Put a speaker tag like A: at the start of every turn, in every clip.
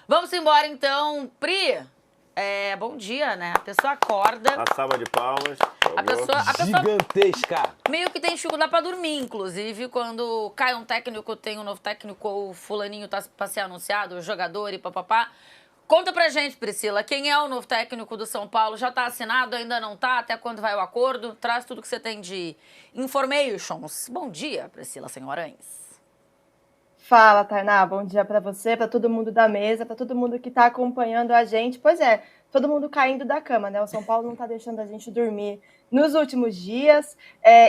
A: Vamos embora, então. Pri, bom dia, né? A pessoa acorda...
B: A salva de palmas.
A: A pessoa
C: Gigantesca.
A: meio que tem dificuldade pra dormir, inclusive, quando cai um técnico, tem um novo técnico, ou o fulaninho tá pra ser anunciado, o jogador e papapá. Conta pra gente, Priscila, quem é o novo técnico do São Paulo? Já tá assinado, ainda não tá? Até quando vai o acordo? Traz tudo que você tem de informations. Bom dia, Priscila Senhorães.
D: Fala, Tainá, bom dia para você, para todo mundo da mesa, para todo mundo que está acompanhando a gente. Pois é, todo mundo caindo da cama, né? O São Paulo não está deixando a gente dormir nos últimos dias.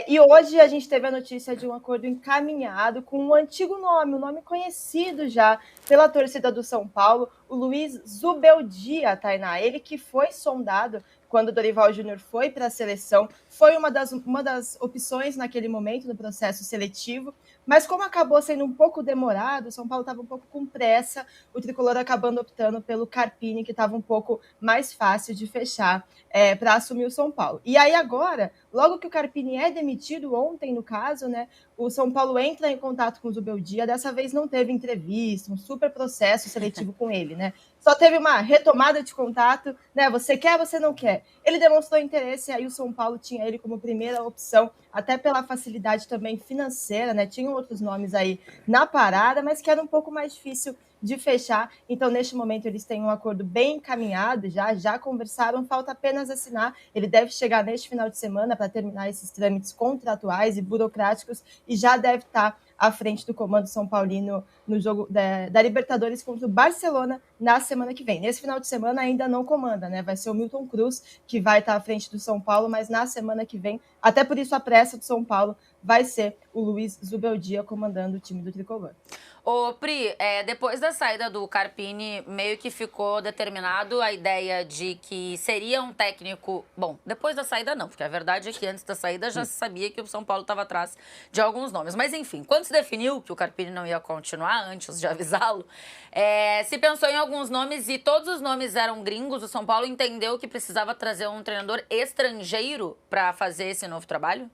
D: E hoje a gente teve a notícia de um acordo encaminhado com um antigo nome, um nome conhecido já pela torcida do São Paulo, o Luiz Zubeldia, Tainá. Ele que foi sondado quando o Dorival Júnior foi para a seleção, foi uma das opções naquele momento no processo seletivo. Mas como acabou sendo um pouco demorado, o São Paulo estava um pouco com pressa, o Tricolor acabando optando pelo Carpini, que estava um pouco mais fácil de fechar para assumir o São Paulo. E aí agora, logo que o Carpini é demitido, ontem no caso, né, o São Paulo entra em contato com o Zubeldia, dessa vez não teve entrevista, um super processo seletivo com ele, né? Só teve uma retomada de contato, né? Você quer, você não quer. Ele demonstrou interesse, aí o São Paulo tinha ele como primeira opção, até pela facilidade também financeira, né? Tinham outros nomes aí na parada, mas que era um pouco mais difícil de fechar. Então, neste momento, eles têm um acordo bem encaminhado, já conversaram, falta apenas assinar. Ele deve chegar neste final de semana para terminar esses trâmites contratuais e burocráticos e já deve estar à frente do comando São Paulino no jogo da Libertadores contra o Barcelona na semana que vem. Nesse final de semana ainda não comanda, né? Vai ser o Milton Cruz que vai estar à frente do São Paulo, mas na semana que vem, até por isso a pressa do São Paulo, vai ser o Luiz Zubeldia comandando o time do Tricolor.
A: Ô, Pri, depois da saída do Carpini, meio que ficou determinado a ideia de que seria um técnico... Bom, depois da saída não, porque a verdade é que antes da saída já se sabia que o São Paulo estava atrás de alguns nomes. Mas, enfim, quando se definiu que o Carpini não ia continuar, antes de avisá-lo, se pensou em alguns nomes e todos os nomes eram gringos. O São Paulo entendeu que precisava trazer um treinador estrangeiro para fazer esse novo trabalho?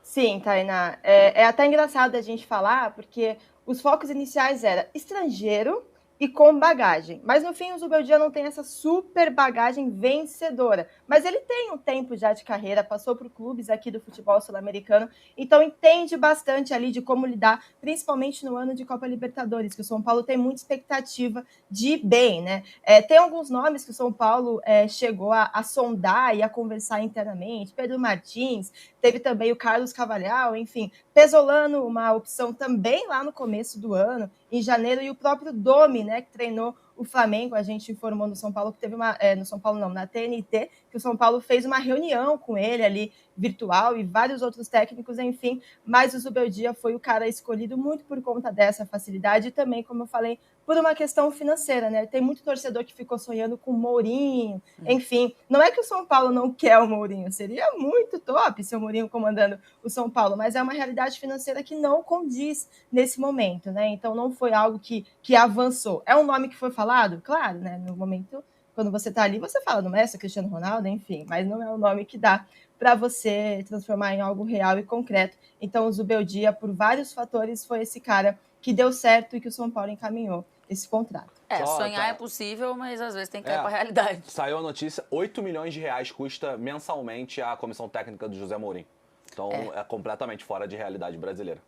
D: Sim, Tainá. É até engraçado a gente falar, porque os focos iniciais eram estrangeiro e com bagagem. Mas, no fim, o Zubeldia não tem essa super bagagem vencedora. Mas ele tem um tempo já de carreira, passou por clubes aqui do futebol sul-americano, então entende bastante ali de como lidar, principalmente no ano de Copa Libertadores, que o São Paulo tem muita expectativa de ir bem, né? Tem alguns nomes que o São Paulo chegou a sondar e a conversar internamente. Pedro Martins, teve também o Carlos Cavalhal, enfim. Pesolano, uma opção também lá no começo do ano, em janeiro, e o próprio Domi, né, que treinou o Flamengo. A gente informou no São Paulo que teve no São Paulo não, na TNT, que o São Paulo fez uma reunião com ele ali, virtual, e vários outros técnicos, enfim, mas o Zubeldia foi o cara escolhido muito por conta dessa facilidade e também, como eu falei, por uma questão financeira, né? Tem muito torcedor que ficou sonhando com o Mourinho, enfim, não é que o São Paulo não quer o Mourinho, seria muito top se o Mourinho comandando o São Paulo, mas é uma realidade financeira que não condiz nesse momento, né? Então não foi algo que avançou. É um nome que foi falado? Claro, né? No momento, quando você tá ali, você fala do Messi, Cristiano Ronaldo, enfim, mas não é um nome que dá para você transformar em algo real e concreto. Então o Zubeldia, por vários fatores, foi esse cara que deu certo e que o São Paulo encaminhou esse contrato.
A: Sonhar é possível, mas às vezes tem que cair pra realidade.
C: Saiu a notícia, 8 milhões de reais custa mensalmente a comissão técnica do José Mourinho. Então é completamente fora de realidade brasileira.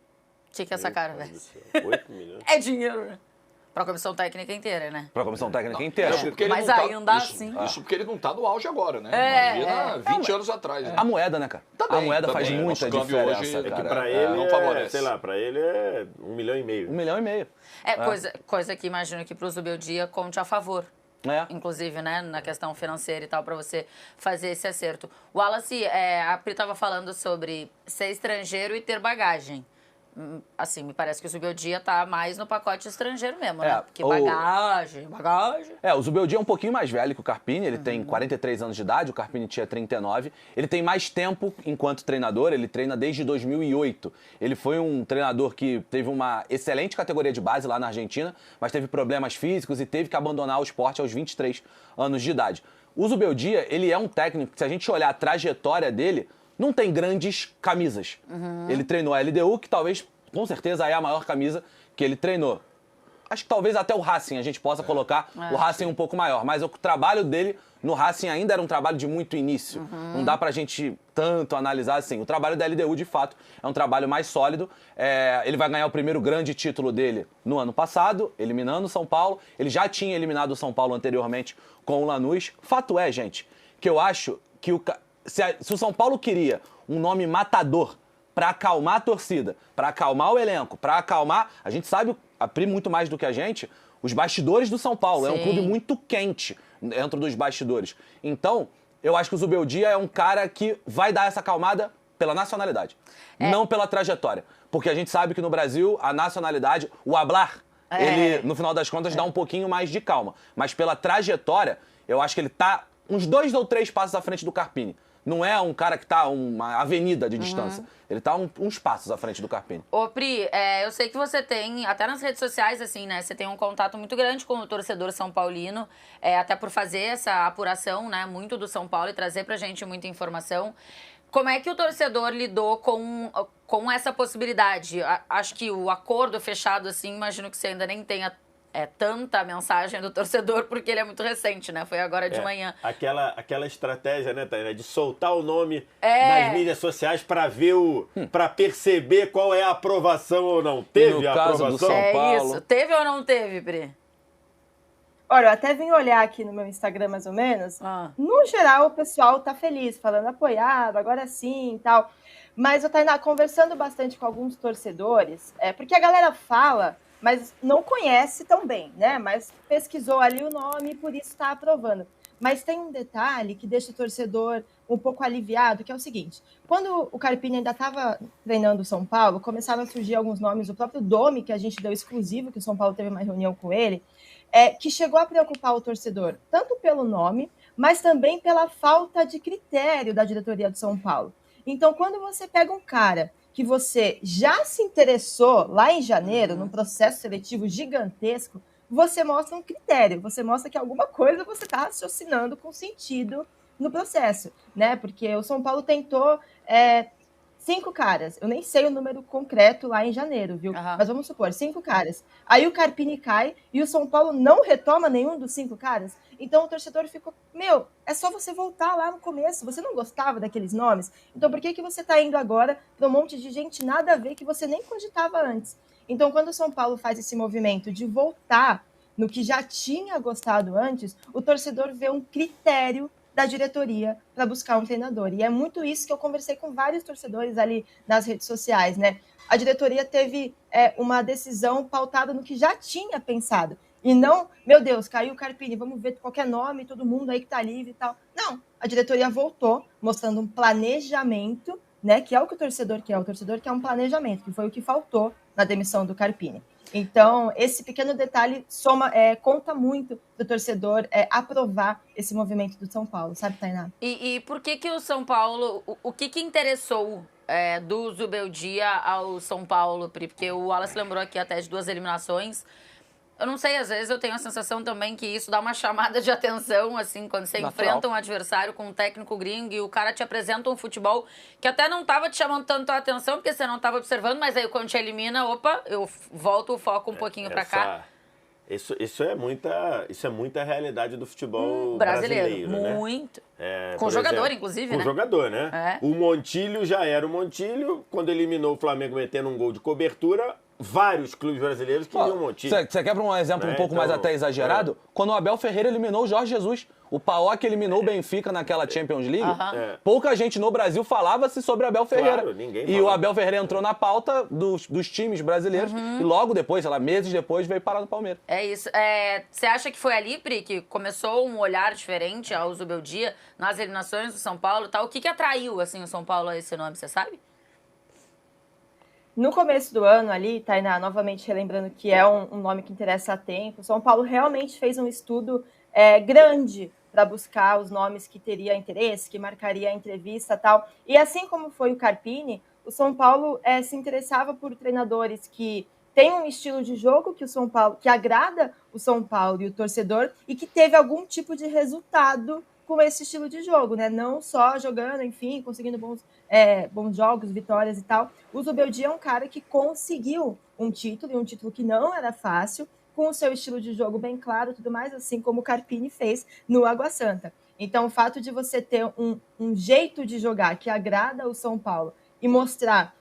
A: O que é essa cara, velho?
B: 8 milhões.
A: É dinheiro, né? Pra comissão técnica inteira, né?
C: Pra comissão técnica inteira.
A: Mas ainda assim...
E: Isso porque ele não tá no auge agora, né? Imagina 20 anos atrás. Né?
C: A moeda, né, cara?
E: Também,
C: a moeda faz
E: também.
C: muita
E: Nosso câmbio
C: diferença,
E: hoje é que
C: cara.
B: Pra ele,
E: não favorece.
B: sei lá, pra ele é 1,5 milhão.
C: 1,5 milhão.
A: Coisa que imagino que pro Zubeldia conte a favor. Inclusive, né, na questão financeira e tal, para você fazer esse acerto. Wallace, a Pri estava falando sobre ser estrangeiro e ter bagagem. Assim, me parece que o Zubeldia tá mais no pacote estrangeiro mesmo, né? Porque bagagem...
C: O Zubeldia é um pouquinho mais velho que o Carpini, ele tem 43 anos de idade, o Carpini tinha 39. Ele tem mais tempo enquanto treinador, ele treina desde 2008. Ele foi um treinador que teve uma excelente categoria de base lá na Argentina, mas teve problemas físicos e teve que abandonar o esporte aos 23 anos de idade. O Zubeldia, ele é um técnico que, se a gente olhar a trajetória dele, não tem grandes camisas. Ele treinou a LDU, que talvez, com certeza, é a maior camisa que ele treinou. Acho que talvez até o Racing a gente possa colocar o Racing um pouco maior. Mas o trabalho dele no Racing ainda era um trabalho de muito início. Não dá pra gente tanto analisar assim. O trabalho da LDU, de fato, é um trabalho mais sólido. Ele vai ganhar o primeiro grande título dele no ano passado, eliminando o São Paulo. Ele já tinha eliminado o São Paulo anteriormente com o Lanús. Fato é, gente, que eu acho que se o São Paulo queria um nome matador pra acalmar a torcida, pra acalmar o elenco, pra acalmar... A gente sabe, a Pri muito mais do que a gente, os bastidores do São Paulo.
A: Sim.
C: É um clube muito quente dentro dos bastidores. Então, eu acho que o Zubeldia é um cara que vai dar essa acalmada pela nacionalidade, não pela trajetória. Porque a gente sabe que no Brasil, a nacionalidade, o hablar, ele, no final das contas, dá um pouquinho mais de calma. Mas pela trajetória, eu acho que ele tá uns 2 ou 3 passos à frente do Carpini. Não é um cara que tá uma avenida de distância. Ele tá uns passos à frente do Carpini.
A: Ô, Pri, eu sei que você tem, até nas redes sociais, assim, né? Você tem um contato muito grande com o torcedor são paulino, até por fazer essa apuração, né? Muito do São Paulo e trazer pra gente muita informação. Como é que o torcedor lidou com essa possibilidade? Acho que o acordo fechado, assim, imagino que você ainda nem tenha tanta mensagem do torcedor, porque ele é muito recente, né? Foi agora de manhã.
B: Aquela estratégia, né, Tainá, de soltar o nome nas mídias sociais para ver para perceber qual é a aprovação ou não. Teve a aprovação?
C: Do São Paulo.
A: Isso. Teve ou não teve, Pri?
D: Olha, eu até vim olhar aqui no meu Instagram, mais ou menos. No geral, o pessoal tá feliz, falando apoiado, agora sim e tal. Mas eu Tainá, conversando bastante com alguns torcedores, porque a galera fala, mas não conhece tão bem, né? Mas pesquisou ali o nome e por isso está aprovando. Mas tem um detalhe que deixa o torcedor um pouco aliviado, que é o seguinte. Quando o Carpini ainda estava treinando o São Paulo, começaram a surgir alguns nomes, o próprio Domi, que a gente deu exclusivo, que o São Paulo teve uma reunião com ele, que chegou a preocupar o torcedor, tanto pelo nome, mas também pela falta de critério da diretoria do São Paulo. Então, quando você pega um cara que você já se interessou lá em janeiro, num processo seletivo gigantesco, você mostra um critério, você mostra que alguma coisa você está raciocinando com sentido no processo, né? Porque o São Paulo tentou 5 caras, eu nem sei o número concreto lá em janeiro, viu? Mas vamos supor, 5 caras. Aí o Carpini cai e o São Paulo não retoma nenhum dos 5 caras. Então o torcedor ficou, é só você voltar lá no começo, você não gostava daqueles nomes? Então por que você está indo agora para um monte de gente nada a ver que você nem cogitava antes? Então quando o São Paulo faz esse movimento de voltar no que já tinha gostado antes, o torcedor vê um critério da diretoria para buscar um treinador. E é muito isso que eu conversei com vários torcedores ali nas redes sociais, né? A diretoria teve uma decisão pautada no que já tinha pensado. E não, meu Deus, caiu o Carpini, vamos ver qualquer nome, todo mundo aí que tá livre e tal. Não, a diretoria voltou, mostrando um planejamento, né? Que é o que o torcedor quer. O torcedor quer um planejamento, que foi o que faltou na demissão do Carpini. Então, esse pequeno detalhe conta muito do torcedor aprovar esse movimento do São Paulo, sabe, Tainá?
A: E por que o São Paulo... O que interessou do Zubeldia ao São Paulo, Pri? Porque o Wallace lembrou aqui até de 2 eliminações. Eu não sei, às vezes eu tenho a sensação também que isso dá uma chamada de atenção, assim, quando você enfrenta um adversário com um técnico gringo e o cara te apresenta um futebol que até não estava te chamando tanto a atenção, porque você não estava observando, mas aí quando te elimina, eu volto o foco um pouquinho para cá.
B: Isso é muita realidade do futebol brasileiro, né?
A: Muito. Com jogador, inclusive, né?
B: Com jogador, né? O Montilho já era o Montilho, quando eliminou o Flamengo metendo um gol de cobertura, vários clubes brasileiros queriam o Montilho.
C: Você quer um exemplo um pouco mais até exagerado? Quando o Abel Ferreira eliminou o Jorge Jesus, o Paok eliminou o Benfica naquela Champions League, pouca gente no Brasil falava-se sobre o Abel Ferreira.
B: Claro, ninguém
C: e o Abel Ferreira entrou na pauta dos times brasileiros e logo depois, sei lá, meses depois, veio parar no Palmeiras.
A: É isso. Você acha que foi ali, Pri, que começou um olhar diferente ao Zubeldia nas eliminações do São Paulo e tal? O que atraiu, assim, o São Paulo a esse nome, você sabe?
D: No começo do ano ali, Tainá, novamente relembrando que é um nome que interessa há tempo, o São Paulo realmente fez um estudo grande para buscar os nomes que teria interesse, que marcaria a entrevista e tal. E assim como foi o Carpini, o São Paulo se interessava por treinadores que têm um estilo de jogo que agrada o São Paulo e o torcedor e que teve algum tipo de resultado com esse estilo de jogo, né? Não só jogando, enfim, conseguindo bons jogos, vitórias e tal. O Zubeldia é um cara que conseguiu um título, e um título que não era fácil, com o seu estilo de jogo bem claro e tudo mais, assim como o Carpini fez no Água Santa. Então, o fato de você ter um jeito de jogar que agrada o São Paulo e mostrar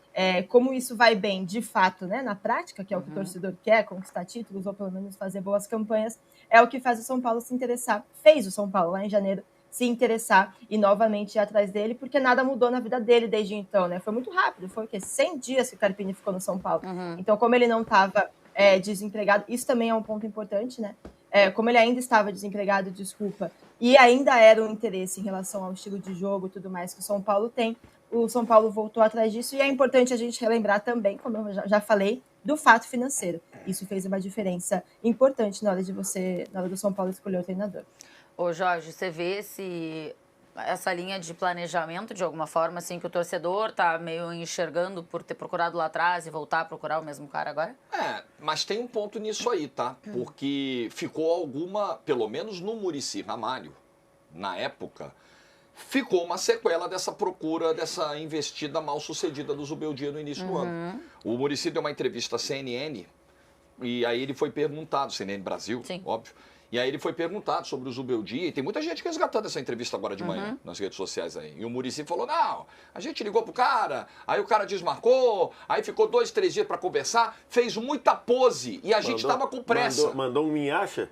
D: como isso vai bem, de fato, né, na prática, que é o que o torcedor quer, conquistar títulos ou pelo menos fazer boas campanhas, é o que faz o São Paulo se interessar. Fez o São Paulo lá em janeiro se interessar e novamente ir atrás dele, porque nada mudou na vida dele desde então, né? Foi muito rápido, foi o quê? 100 dias que o Carpini ficou no São Paulo. Então, como ele não estava desempregado, isso também é um ponto importante, né? Como ele ainda estava desempregado, e ainda era um interesse em relação ao estilo de jogo e tudo mais que o São Paulo tem, o São Paulo voltou atrás disso, e é importante a gente relembrar também, como eu já falei, do fato financeiro. Isso fez uma diferença importante na hora do São Paulo escolher o treinador.
A: Ô Jorge, você vê essa linha de planejamento, de alguma forma, assim, que o torcedor tá meio enxergando por ter procurado lá atrás e voltar a procurar o mesmo cara agora?
E: Mas tem um ponto nisso aí, tá? Porque ficou pelo menos no Muricy Ramalho, na época, ficou uma sequela dessa procura, dessa investida mal sucedida do Zubeldia no início do ano. O Muricy deu uma entrevista à CNN e aí ele foi perguntado, CNN Brasil, sim, óbvio, e aí ele foi perguntado sobre o Zubeldia, e tem muita gente resgatando essa entrevista agora de manhã nas redes sociais aí. E o Muricy falou, não, a gente ligou pro cara, aí o cara desmarcou, aí ficou 2, 3 dias pra conversar, fez muita pose e a gente tava com pressa.
B: Mandou um minhacha?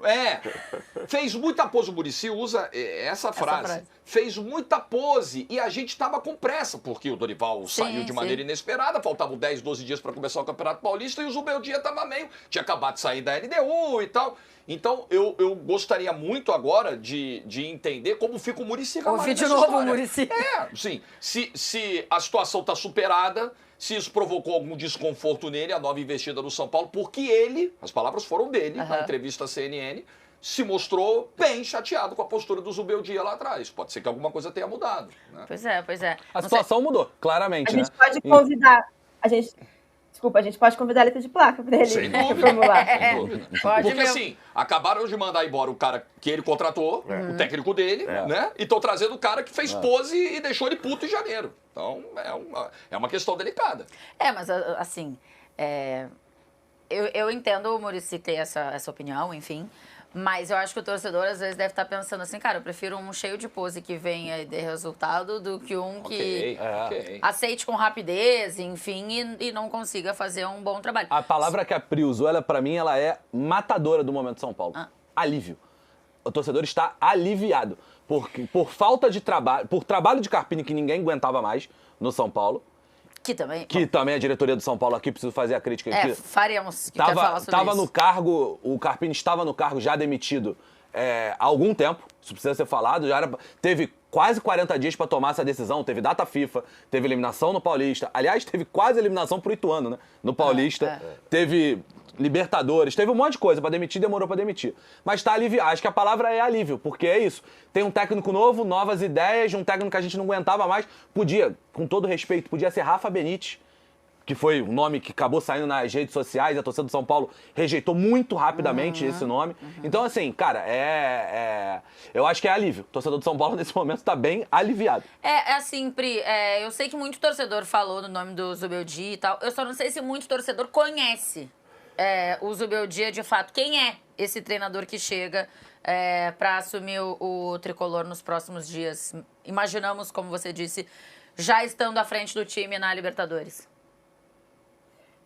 E: Fez muita pose, o Muricy usa essa frase. Fez muita pose e a gente tava com pressa, porque o Dorival saiu de maneira inesperada, faltavam 10, 12 dias para começar o Campeonato Paulista e o Zubeldia tava tinha acabado de sair da LDU e tal. Então, eu gostaria muito agora de entender como fica o Muricy Ramalho.
A: Ouvi de novo o Muricy.
E: Sim. Se a situação está superada, se isso provocou algum desconforto nele, a nova investida do São Paulo, porque ele, as palavras foram dele, na entrevista à CNN, se mostrou bem chateado com a postura do Zubeldia lá atrás. Pode ser que alguma coisa tenha mudado. Né?
A: Pois é.
C: A situação mudou, claramente, né?
D: A gente pode convidar... Desculpa, a gente pode convidar a letra de placa para ele formular.
E: Sem dúvida. Porque assim, acabaram de mandar embora o cara que ele contratou, o técnico dele, né? E estão trazendo o cara que fez pose e deixou ele puto em janeiro. Então, é uma questão delicada.
A: Mas assim, eu entendo o Muricy ter essa opinião, enfim. Mas eu acho que o torcedor, às vezes, deve estar pensando assim, cara, eu prefiro um cheio de pose que venha e dê resultado do que um que aceite com rapidez, enfim, e não consiga fazer um bom trabalho.
C: A palavra que a Pri usou, pra mim, ela é matadora do momento de São Paulo. Alívio. O torcedor está aliviado. Por falta de trabalho, por trabalho de Carpini que ninguém aguentava mais no São Paulo.
A: Que também
C: a diretoria do São Paulo aqui, preciso fazer a crítica.
A: Faremos. Quero falar sobre
C: tava
A: isso.
C: No cargo, o Carpini estava no cargo já demitido há algum tempo, isso precisa ser falado, teve quase 40 dias para tomar essa decisão, teve data FIFA, teve eliminação no Paulista, aliás, teve quase eliminação pro Ituano, né? No Paulista, teve Libertadores, teve um monte de coisa para demitir, demorou para demitir. Mas tá aliviado, acho que a palavra é alívio, porque é isso. Tem um técnico novo, novas ideias, um técnico que a gente não aguentava mais. Podia, com todo respeito, podia ser Rafa Benítez, que foi um nome que acabou saindo nas redes sociais, a torcida do São Paulo rejeitou muito rapidamente esse nome. Então, assim, cara, eu acho que é alívio. O torcedor do São Paulo, nesse momento, tá bem aliviado.
A: Assim, Pri, eu sei que muito torcedor falou no nome do Zubeldia e tal, eu só não sei se muito torcedor conhece o Zubeldia, de fato. Quem é esse treinador que chega para assumir o tricolor nos próximos dias? Imaginamos, como você disse, já estando à frente do time na Libertadores.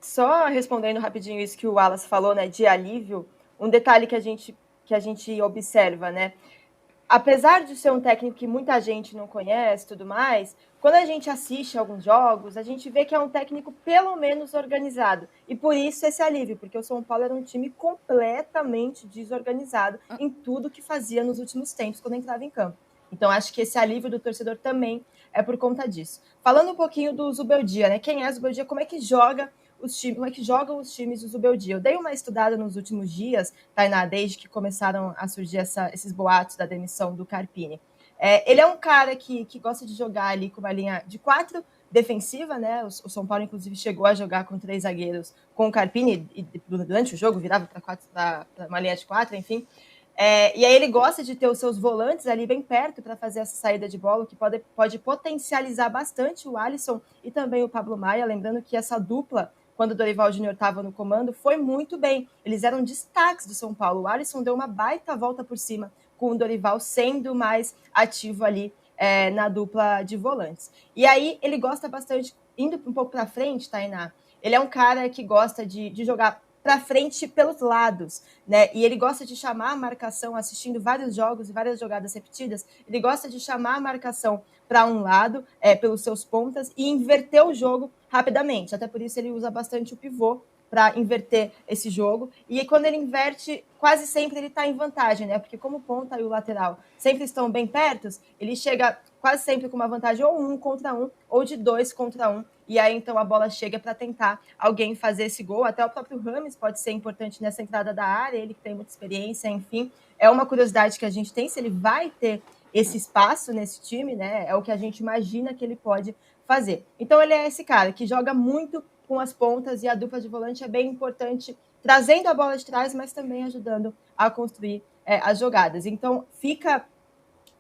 D: Só respondendo rapidinho isso que o Wallace falou, né, de alívio, um detalhe que a gente observa, né? Apesar de ser um técnico que muita gente não conhece e tudo mais, quando a gente assiste alguns jogos, a gente vê que é um técnico pelo menos organizado. E por isso esse alívio, porque o São Paulo era um time completamente desorganizado em tudo que fazia nos últimos tempos, quando entrava em campo. Então, acho que esse alívio do torcedor também é por conta disso. Falando um pouquinho do Zubeldia, né? Quem é o Zubeldia? Como é que jogam os times do Zubeldia? Eu dei uma estudada nos últimos dias, Tainá, desde que começaram a surgir esses boatos da demissão do Carpini. Ele é um cara que gosta de jogar ali com uma linha de 4 defensiva, né? O São Paulo, inclusive, chegou a jogar com 3 zagueiros com o Carpini e durante o jogo virava para uma linha de 4, enfim. E aí ele gosta de ter os seus volantes ali bem perto para fazer essa saída de bola, que pode potencializar bastante o Alisson e também o Pablo Maia, lembrando que essa dupla quando o Dorival Júnior estava no comando, foi muito bem. Eles eram destaques do São Paulo. O Alisson deu uma baita volta por cima, com o Dorival sendo mais ativo ali na dupla de volantes. E aí ele gosta bastante, indo um pouco para frente, Tainá, ele é um cara que gosta de jogar para frente pelos lados, né? E ele gosta de chamar a marcação, assistindo vários jogos e várias jogadas repetidas, ele gosta de chamar a marcação para um lado, pelos seus pontas, e inverter o jogo rapidamente. Até por isso ele usa bastante o pivô para inverter esse jogo. E quando ele inverte, quase sempre ele está em vantagem, né? Porque como o ponta e o lateral sempre estão bem perto, ele chega quase sempre com uma vantagem ou 1 contra 1 ou de 2 contra 1. E aí, então, a bola chega para tentar alguém fazer esse gol. Até o próprio Rames pode ser importante nessa entrada da área, ele que tem muita experiência, enfim. É uma curiosidade que a gente tem, se ele vai ter esse espaço nesse time, né? É o que a gente imagina que ele pode fazer. Então, ele é esse cara que joga muito com as pontas e a dupla de volante é bem importante, trazendo a bola de trás, mas também ajudando a construir as jogadas. Então, fica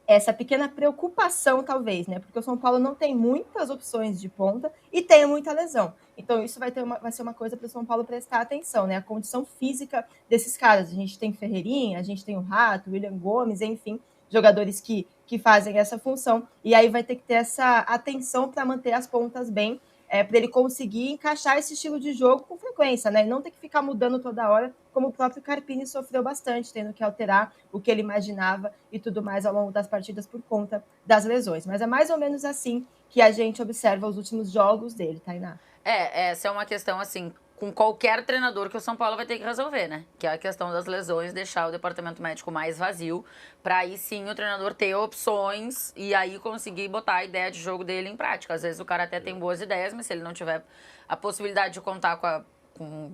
D: essa pequena preocupação, talvez, né? Porque o São Paulo não tem muitas opções de ponta e tem muita lesão. Então, isso vai ser uma coisa para o São Paulo prestar atenção, né? A condição física desses caras. A gente tem Ferreirinha, a gente tem o Rato, o William Gomes, enfim, jogadores que fazem essa função. E aí vai ter que ter essa atenção para manter as pontas bem, para ele conseguir encaixar esse estilo de jogo com frequência, né? Não ter que ficar mudando toda hora, como o próprio Carpini sofreu bastante, tendo que alterar o que ele imaginava e tudo mais ao longo das partidas por conta das lesões. Mas é mais ou menos assim que a gente observa os últimos jogos dele, Tainá.
A: Essa é uma questão, assim, com qualquer treinador que o São Paulo vai ter que resolver, né? Que é a questão das lesões, deixar o departamento médico mais vazio, para aí sim o treinador ter opções e aí conseguir botar a ideia de jogo dele em prática. Às vezes o cara até tem boas ideias, mas se ele não tiver a possibilidade de contar com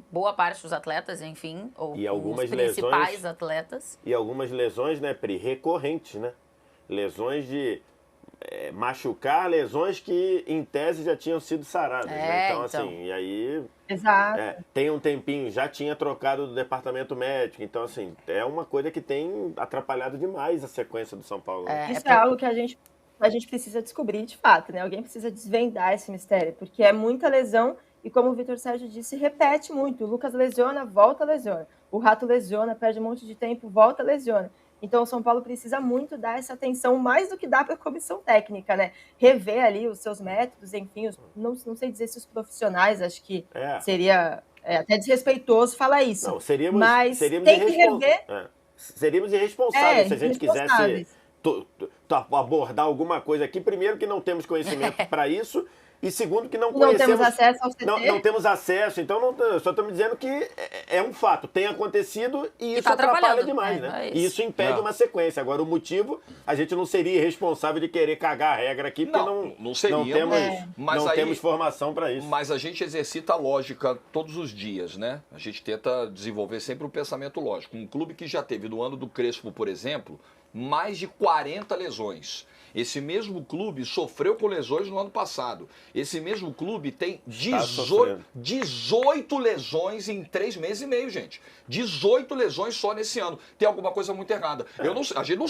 A: boa parte dos atletas, enfim, ou
B: e
A: com os principais atletas.
B: E algumas lesões, né, Pri, recorrentes, né? Lesões de machucar, lesões que em tese já tinham sido saradas, né? Então, assim, e aí...
D: Exato.
B: Tem um tempinho, já tinha trocado do departamento médico, então, assim, é uma coisa que tem atrapalhado demais a sequência do São Paulo.
D: Isso é algo que a gente precisa descobrir de fato, né? Alguém precisa desvendar esse mistério, porque é muita lesão e, como o Vitor Sérgio disse, repete muito. O Lucas lesiona, volta, lesiona. O Rato lesiona, perde um monte de tempo, volta, lesiona. Então, o São Paulo precisa muito dar essa atenção, mais do que dá para a comissão técnica, né? Rever ali os seus métodos, enfim, não sei dizer se os profissionais, acho que seria até desrespeitoso falar isso.
B: Não, seríamos
D: tem que rever.
B: Seríamos irresponsáveis se a gente quisesse abordar alguma coisa aqui. Primeiro, que não temos conhecimento para isso. E segundo, que não conhecemos...
D: Não temos acesso ao CT.
B: Não temos acesso, então só estamos dizendo que é um fato, tem acontecido e isso atrapalha demais, né? E isso impede uma sequência. Agora, o motivo, a gente não seria responsável de querer cagar a regra aqui, porque não temos formação para isso.
E: Mas a gente exercita a lógica todos os dias, né? A gente tenta desenvolver sempre um pensamento lógico. Um clube que já teve, no ano do Crespo, por exemplo, mais de 40 lesões. Esse mesmo clube sofreu com lesões no ano passado. Esse mesmo clube tem 18 lesões em 3 meses e meio, gente. 18 lesões só nesse ano. Tem alguma coisa muito errada. A gente não